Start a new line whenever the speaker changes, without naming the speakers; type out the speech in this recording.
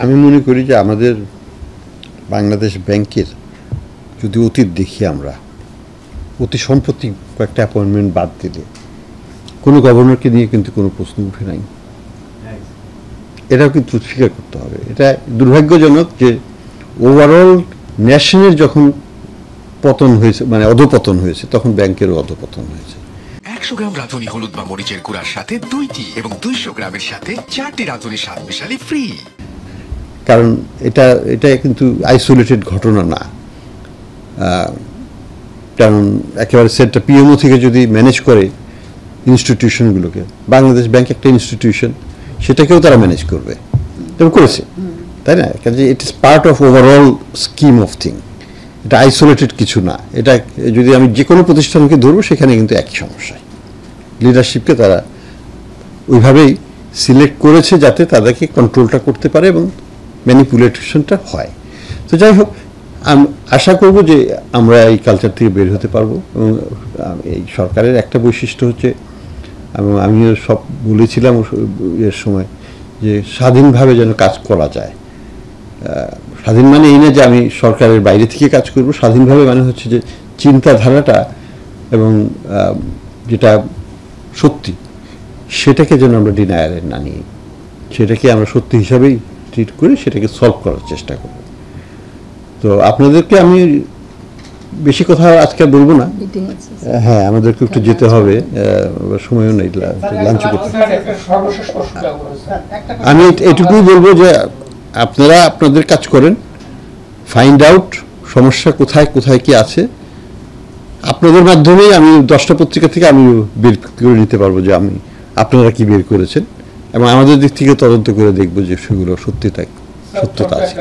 আমি মনে করি যে আমাদের বাংলাদেশ ব্যাংকের যদি অতীত দেখি আমরা অতি সম্প্রতি কয়েকটা অ্যাপয়েন্টমেন্ট বাদ দিলে কোনো গভর্নরকে নিয়ে কিন্তু কোনো প্রশ্ন উঠে নাই। এটাও কিন্তু স্বীকার করতে হবে। এটা দুর্ভাগ্যজনক যে ওভারঅল ন্যাশনের যখন পতন হয়েছে, মানে অধপতন হয়েছে, তখন ব্যাংকেরও অধপতন হয়েছে।
100 গ্রাম রাঁধুনি হলুদ বা মরিচের গুঁড়ার সাথে 2টি এবং 200 গ্রামের সাথে 4টি রাঁধুনি স্বাদ মেশালি ফ্রি।
কারণ এটা কিন্তু আইসোলেটেড ঘটনা না। কারণ একেবারে সেটটা পিএমও থেকে যদি ম্যানেজ করে ইনস্টিটিউশনগুলোকে, বাংলাদেশ ব্যাংক একটা ইনস্টিটিউশন, সেটাকেও তারা ম্যানেজ করবে, তবে করেছে, তাই না? কাজে it is part of overall scheme of thing. এটা আইসোলেটেড কিছু না। এটা যদি আমি যে কোনো প্রতিষ্ঠানকে ধরবো সেখানে কিন্তু একই সমস্যায় লিডারশিপকে তারা ওইভাবেই সিলেক্ট করেছে যাতে তাদেরকে কন্ট্রোলটা করতে পারে এবং ম্যানিপুলেশনটা হয়। তো যাই হোক, আমি আশা করব যে আমরা এই কালচার থেকে বের হতে পারবো। এবং এই সরকারের একটা বৈশিষ্ট্য হচ্ছে, এবং আমিও সব বলেছিলাম এর সময়, যে স্বাধীনভাবে যেন কাজ করা যায়। স্বাধীন মানে এই না যে আমি সরকারের বাইরে থেকে কাজ করব, স্বাধীনভাবে মানে হচ্ছে যে চিন্তাধারাটা এবং যেটা সত্যি সেটাকে যেন আমরা ডিনায়ারে না নিই, সেটাকে আমরা সত্যি হিসাবেই ট্রিট করে সেটাকে সলভ করার চেষ্টা করব। তো আপনাদেরকে আমি বেশি কথা আজকে বলবো না। হ্যাঁ, আমাদেরকে একটু যেতে হবে, সময়ও নেই লাঞ্চ করতে। আমি এটুকুই বলবো যে আপনারা আপনাদের কাজ করেন, ফাইন্ড আউট সমস্যা কোথায় কোথায় কি আছে। আপনাদের মাধ্যমেই আমি 10টা পত্রিকা থেকে আমি বের করে নিতে পারবো যে আপনারা কি বের করেছেন, এবং আমাদের দিক থেকে তদন্ত করে দেখবো যে সেগুলো সত্যতা আছে।